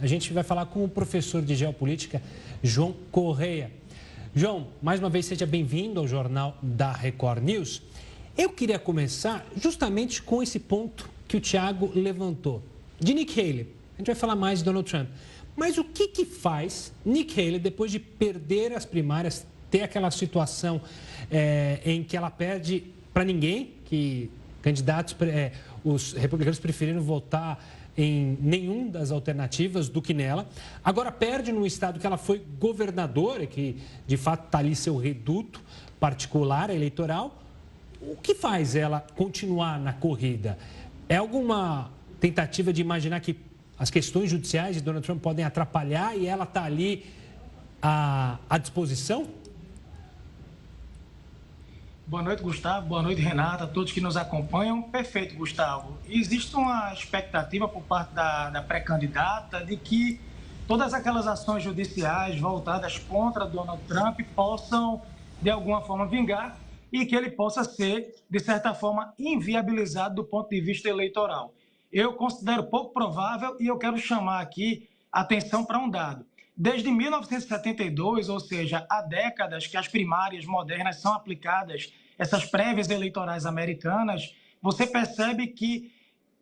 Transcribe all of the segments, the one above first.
A gente vai falar com o professor de geopolítica, João Correia. João, mais uma vez seja bem-vindo ao Jornal da Record News. Eu queria começar justamente com esse ponto que o Thiago levantou, de Nikki Haley. A gente vai falar mais de Donald Trump. Mas o que faz Nikki Haley, depois de perder as primárias, ter aquela situação em que ela perde para ninguém, que candidatos, os republicanos preferiram votar em nenhum das alternativas do que nela. Agora perde num estado que ela foi governadora, que de fato está ali seu reduto particular eleitoral. O que faz ela continuar na corrida? É alguma tentativa de imaginar que as questões judiciais de Donald Trump podem atrapalhar e ela está ali à disposição? Boa noite, Gustavo. Boa noite, Renata, a todos que nos acompanham. Perfeito, Gustavo. Existe uma expectativa por parte da pré-candidata de que todas aquelas ações judiciais voltadas contra Donald Trump possam, de alguma forma, vingar e que ele possa ser, de certa forma, inviabilizado do ponto de vista eleitoral. Eu considero pouco provável e eu quero chamar aqui a atenção para um dado. Desde 1972, ou seja, há décadas que as primárias modernas são aplicadas, essas prévias eleitorais americanas, você percebe que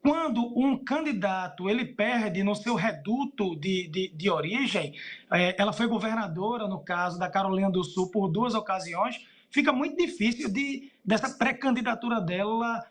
quando um candidato ele perde no seu reduto de origem, ela foi governadora, no caso da Carolina do Sul, por 2 ocasiões, fica muito difícil dessa pré-candidatura dela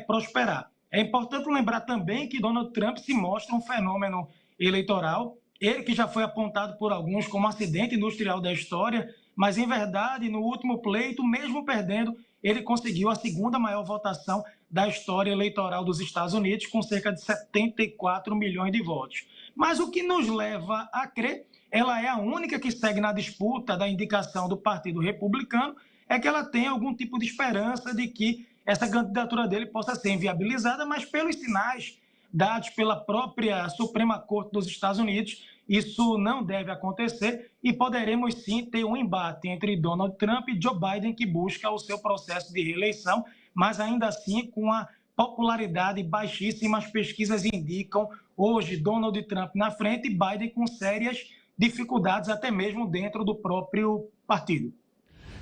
prosperar. É importante lembrar também que Donald Trump se mostra um fenômeno eleitoral, ele que já foi apontado por alguns como acidente industrial da história, mas, em verdade, no último pleito, mesmo perdendo, ele conseguiu a segunda maior votação da história eleitoral dos Estados Unidos, com cerca de 74 milhões de votos. Mas o que nos leva a crer, ela é a única que segue na disputa da indicação do Partido Republicano, é que ela tem algum tipo de esperança de que essa candidatura dele possa ser inviabilizada, mas pelos sinais dados pela própria Suprema Corte dos Estados Unidos, isso não deve acontecer e poderemos sim ter um embate entre Donald Trump e Joe Biden, que busca o seu processo de reeleição, mas ainda assim com a popularidade baixíssima. As pesquisas indicam hoje Donald Trump na frente e Biden com sérias dificuldades até mesmo dentro do próprio partido.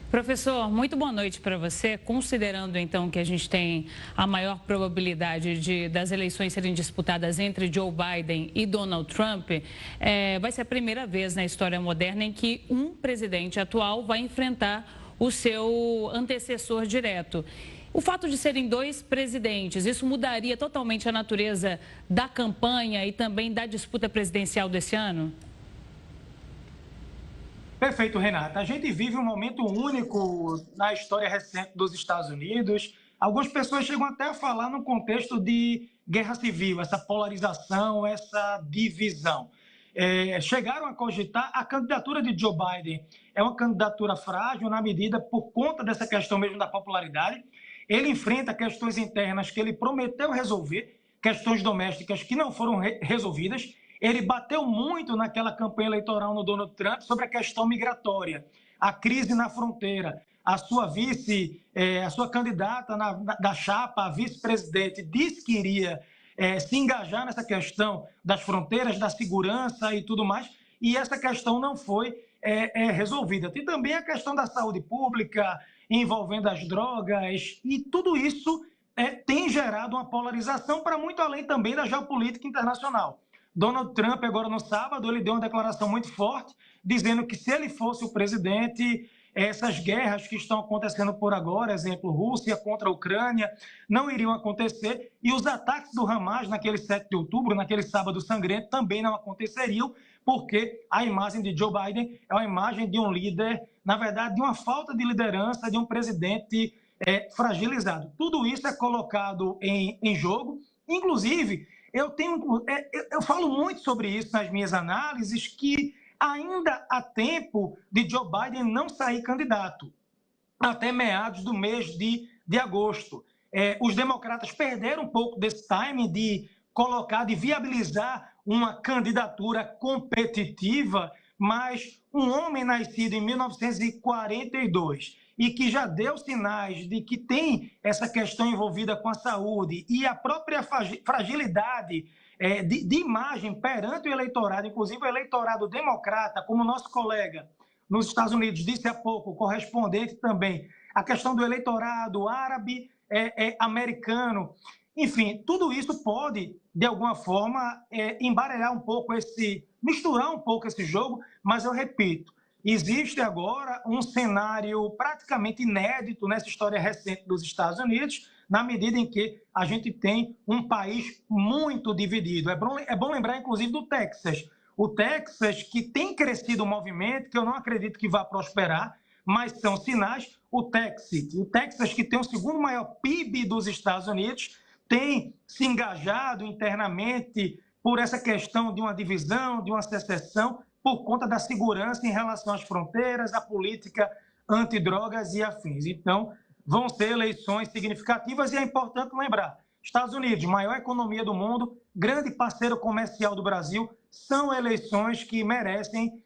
Professor, muito boa noite para você. Considerando, então, que a gente tem a maior probabilidade das eleições serem disputadas entre Joe Biden e Donald Trump, vai ser a primeira vez na história moderna em que um presidente atual vai enfrentar o seu antecessor direto. O fato de serem 2 presidentes, isso mudaria totalmente a natureza da campanha e também da disputa presidencial desse ano? Perfeito, Renata. A gente vive um momento único na história recente dos Estados Unidos. Algumas pessoas chegam até a falar no contexto de guerra civil, essa polarização, essa divisão. Chegaram a cogitar a candidatura de Joe Biden. É uma candidatura frágil na medida por conta dessa questão mesmo da popularidade. Ele enfrenta questões internas que ele prometeu resolver, questões domésticas que não foram resolvidas. Ele bateu muito naquela campanha eleitoral no Donald Trump sobre a questão migratória, a crise na fronteira. A sua a sua candidata da chapa, a vice-presidente, disse que iria se engajar nessa questão das fronteiras, da segurança e tudo mais, e essa questão não foi resolvida. Tem também a questão da saúde pública, envolvendo as drogas, e tudo isso tem gerado uma polarização para muito além também da geopolítica internacional. Donald Trump, agora no sábado, ele deu uma declaração muito forte, dizendo que se ele fosse o presidente, essas guerras que estão acontecendo por agora, exemplo, Rússia contra a Ucrânia, não iriam acontecer, e os ataques do Hamas naquele 7 de outubro, naquele sábado sangrento, também não aconteceriam, porque a imagem de Joe Biden é uma imagem de um líder, na verdade, de uma falta de liderança, de um presidente fragilizado. Tudo isso é colocado em jogo, inclusive. Eu falo muito sobre isso nas minhas análises, que ainda há tempo de Joe Biden não sair candidato, até meados do mês de agosto. Os democratas perderam um pouco desse timing de colocar, de viabilizar uma candidatura competitiva, mas um homem nascido em 1942 e que já deu sinais de que tem essa questão envolvida com a saúde e a própria fragilidade de imagem perante o eleitorado, inclusive o eleitorado democrata, como o nosso colega nos Estados Unidos disse há pouco, correspondente também, a questão do eleitorado árabe, americano. Enfim, tudo isso pode, de alguma forma, embaralhar um pouco misturar um pouco esse jogo, mas eu repito, existe agora um cenário praticamente inédito nessa história recente dos Estados Unidos, na medida em que a gente tem um país muito dividido. É bom lembrar, inclusive, do Texas. O Texas, que tem crescido o movimento, que eu não acredito que vá prosperar, mas são sinais. O Texas, que tem o segundo maior PIB dos Estados Unidos, tem se engajado internamente por essa questão de uma divisão, de uma secessão, por conta da segurança em relação às fronteiras, à política antidrogas e afins. Então, vão ser eleições significativas e é importante lembrar, Estados Unidos, maior economia do mundo, grande parceiro comercial do Brasil, são eleições que merecem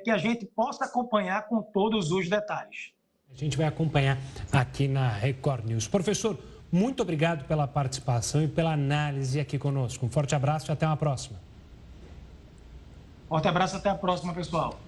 que a gente possa acompanhar com todos os detalhes. A gente vai acompanhar aqui na Record News. Professor, muito obrigado pela participação e pela análise aqui conosco. Um forte abraço e até uma próxima. Forte abraço, até a próxima, pessoal.